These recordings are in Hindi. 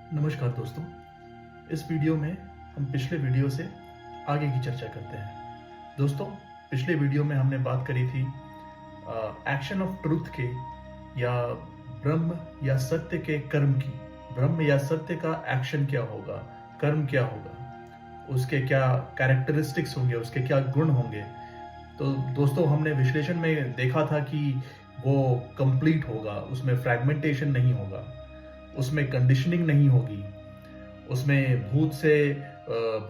नमस्कार दोस्तों, इस वीडियो में हम पिछले वीडियो से आगे की चर्चा करते हैं। दोस्तों, पिछले वीडियो में हमने बात करी थी एक्शन ऑफ ट्रुथ के या ब्रह्म या सत्य के कर्म की। ब्रह्म या सत्य का एक्शन क्या होगा, कर्म क्या होगा, उसके क्या कैरेक्टरिस्टिक्स होंगे, उसके क्या गुण होंगे। तो दोस्तों, हमने विश्लेषण में देखा था कि वो कंप्लीट होगा, उसमें फ्रैगमेंटेशन नहीं होगा, उसमें कंडीशनिंग नहीं होगी, उसमें भूत से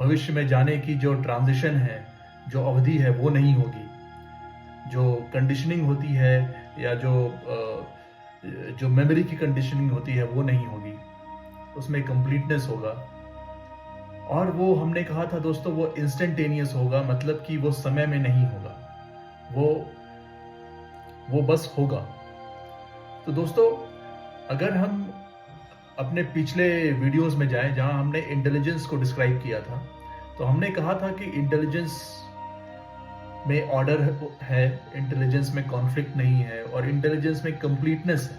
भविष्य में जाने की जो ट्रांजिशन है, जो अवधि है, वो नहीं होगी। जो कंडीशनिंग होती है या जो मेमोरी की कंडीशनिंग होती है, वो नहीं होगी। उसमें कंप्लीटनेस होगा। और वो हमने कहा था दोस्तों, वो इंस्टेंटेनियस होगा, मतलब कि वो समय में नहीं होगा, वो बस होगा। तो दोस्तों, अगर हम अपने पिछले वीडियोस में जाएं जहां हमने इंटेलिजेंस को डिस्क्राइब किया था, तो हमने कहा था कि इंटेलिजेंस में ऑर्डर है, इंटेलिजेंस में कॉन्फ्लिक्ट नहीं है और इंटेलिजेंस में कंप्लीटनेस है।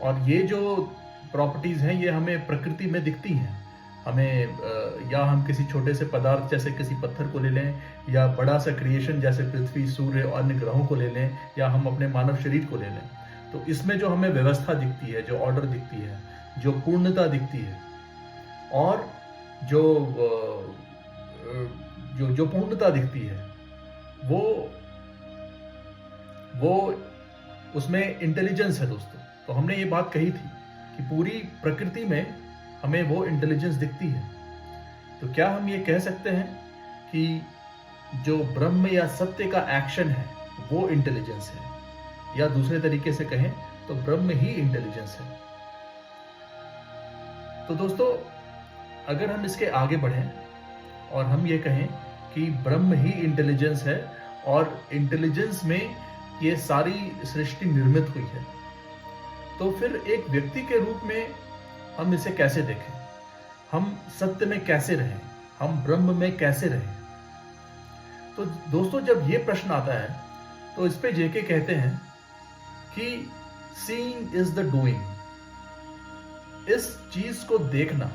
और ये जो प्रॉपर्टीज हैं, ये हमें प्रकृति में दिखती हैं। हमें या हम किसी छोटे से पदार्थ जैसे किसी पत्थर को ले लें, या बड़ा सा क्रिएशन जैसे पृथ्वी, सूर्य और अन्य ग्रहों को ले लें, या हम अपने मानव शरीर को ले लें, तो इसमें जो हमें व्यवस्था दिखती है, जो ऑर्डर दिखती है, जो पूर्णता दिखती है, और जो जो जो पूर्णता दिखती है, वो उसमें इंटेलिजेंस है दोस्तों। तो हमने ये बात कही थी कि पूरी प्रकृति में हमें वो इंटेलिजेंस दिखती है। तो क्या हम ये कह सकते हैं कि जो ब्रह्म या सत्य का एक्शन है वो इंटेलिजेंस है, या दूसरे तरीके से कहें तो ब्रह्म ही इंटेलिजेंस है। तो दोस्तों, अगर हम इसके आगे बढ़ें और हम ये कहें कि ब्रह्म ही इंटेलिजेंस है और इंटेलिजेंस में ये सारी सृष्टि निर्मित हुई है, तो फिर एक व्यक्ति के रूप में हम इसे कैसे देखें, हम सत्य में कैसे रहें, हम ब्रह्म में कैसे रहें। तो दोस्तों, जब ये प्रश्न आता है तो इस पे जेके कहते हैं कि सीइंग इज द डूइंग। इस चीज को देखना,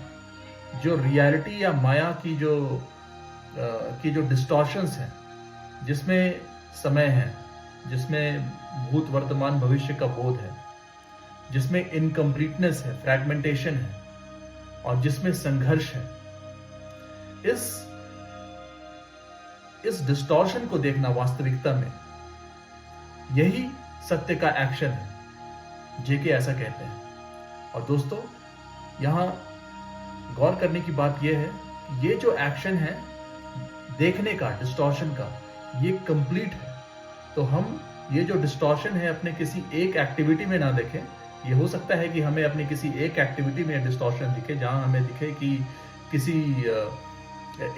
जो रियलिटी या माया की जो डिस्टॉर्शंस हैं, जिसमें समय है, जिसमें भूत वर्तमान भविष्य का बोध है, जिसमें इनकम्प्लीटनेस है, फ्रैगमेंटेशन है, और जिसमें संघर्ष है, इस डिस्टॉर्शन को देखना वास्तविकता में, यही सत्य का एक्शन है। जेके ऐसा कहते हैं। और दोस्तों, यहां गौर करने की बात यह है कि ये जो एक्शन है देखने का, डिस्टॉर्शन का, ये कंप्लीट है। तो हम ये जो डिस्टॉर्शन है अपने किसी एक एक्टिविटी में ना देखें। ये हो सकता है कि हमें अपने किसी एक एक्टिविटी में डिस्टॉर्शन दिखे, जहां हमें दिखे कि किसी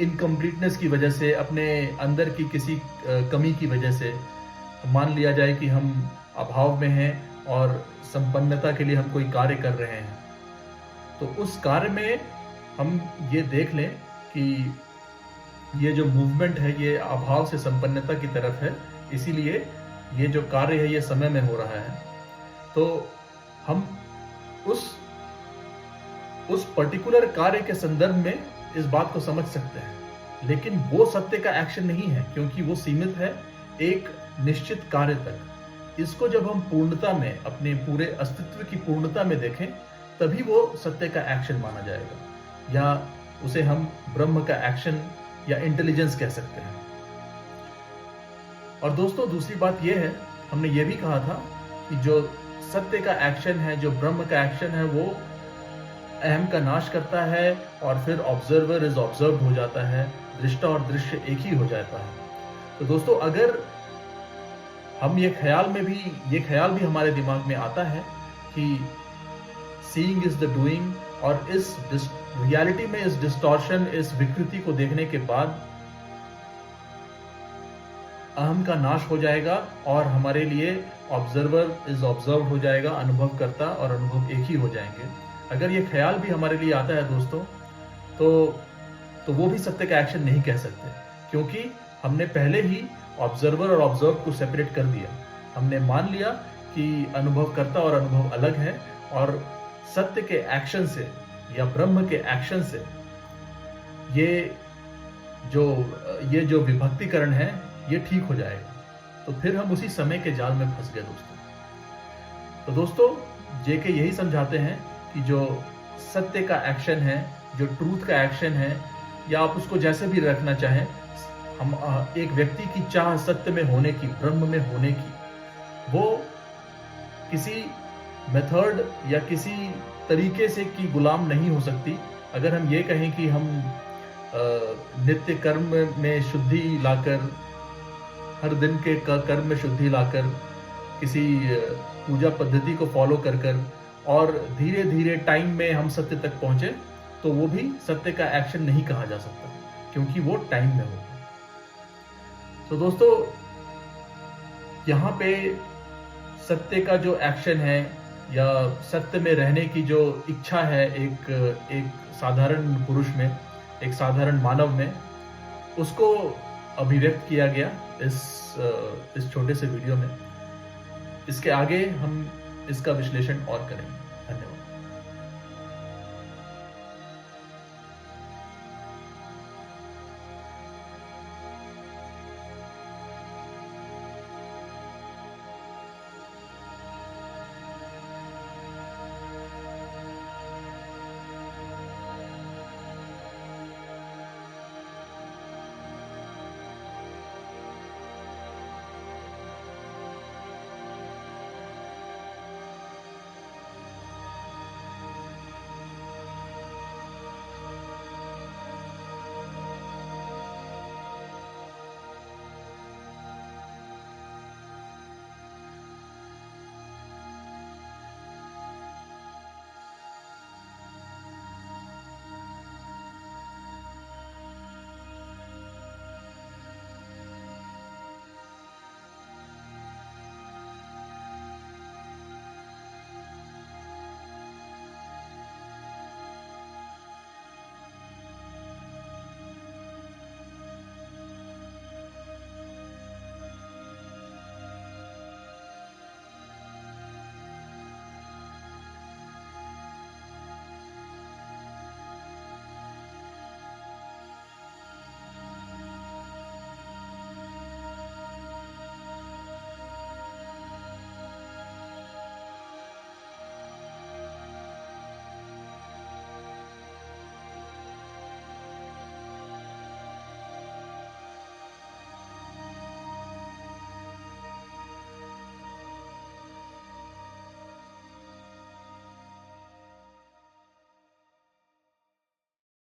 इनकम्प्लीटनेस की वजह से, अपने अंदर की किसी कमी की वजह से मान लिया जाए कि हम अभाव में हैं और संपन्नता के लिए हम कोई कार्य कर रहे हैं। तो उस कार्य में हम ये देख लें कि ये जो मूवमेंट है ये अभाव से संपन्नता की तरफ है, इसीलिए ये जो कार्य है ये समय में हो रहा है। तो हम उस पर्टिकुलर कार्य के संदर्भ में इस बात को समझ सकते हैं, लेकिन वो सत्य का एक्शन नहीं है, क्योंकि वो सीमित है एक निश्चित कार्य तक। इसको जब हम पूर्णता में, अपने पूरे अस्तित्व की पूर्णता में देखें, तभी वो सत्य का एक्शन माना जाएगा, या उसे हम ब्रह्म का एक्शन या इंटेलिजेंस कह सकते हैं। और दोस्तों, दूसरी बात यह है, हमने ये भी कहा था कि जो सत्य का एक्शन है, जो ब्रह्म का एक्शन है, वो अहम का नाश करता है और फिर ऑब्जर्वर इज ऑब्जर्व्ड हो जाता है, दृष्टा और दृश्य एक ही हो जाता है। तो दोस्तों, अगर हम ये ख्याल भी हमारे दिमाग में आता है कि सीइंग इज द डूइंग, और इस रियलिटी में इस डिस्टॉर्शन, इस विकृति को देखने के बाद अहम का नाश हो जाएगा और हमारे लिए ऑब्जर्वर इज ऑब्जर्व हो जाएगा, अनुभवकर्ता और अनुभव एक ही हो जाएंगे। अगर ये ख्याल भी हमारे लिए आता है दोस्तों, तो वो भी सत्य का एक्शन नहीं कह सकते, क्योंकि हमने पहले ही ऑब्जर्वर और ऑब्जर्व को सेपरेट कर दिया। हमने मान लिया कि अनुभवकर्ता और अनुभव अलग है, और सत्य के एक्शन से या ब्रह्म के एक्शन से ये जो विभक्तिकरण है ये ठीक हो जाएगा। तो फिर हम उसी समय के जाल में फंस गए दोस्तों। तो दोस्तों जेके यही समझाते हैं कि जो सत्य का एक्शन है, जो ट्रूथ का एक्शन है, या आप उसको जैसे भी रखना चाहें, हम एक व्यक्ति की चाह सत्य में होने की, ब्रह्म में होने की, वो किसी मेथड या किसी तरीके से की गुलाम नहीं हो सकती। अगर हम ये कहें कि हम नित्य कर्म में शुद्धि लाकर, हर दिन के कर्म में शुद्धि लाकर, किसी पूजा पद्धति को फॉलो कर कर और धीरे धीरे टाइम में हम सत्य तक पहुंचे, तो वो भी सत्य का एक्शन नहीं कहा जा सकता, क्योंकि वो टाइम में होगा। तो दोस्तों यहाँ पे सत्य का जो एक्शन है या सत्य में रहने की जो इच्छा है एक साधारण पुरुष में, एक साधारण मानव में, उसको अभिव्यक्त किया गया इस छोटे से वीडियो में। इसके आगे हम इसका विश्लेषण और करेंगे।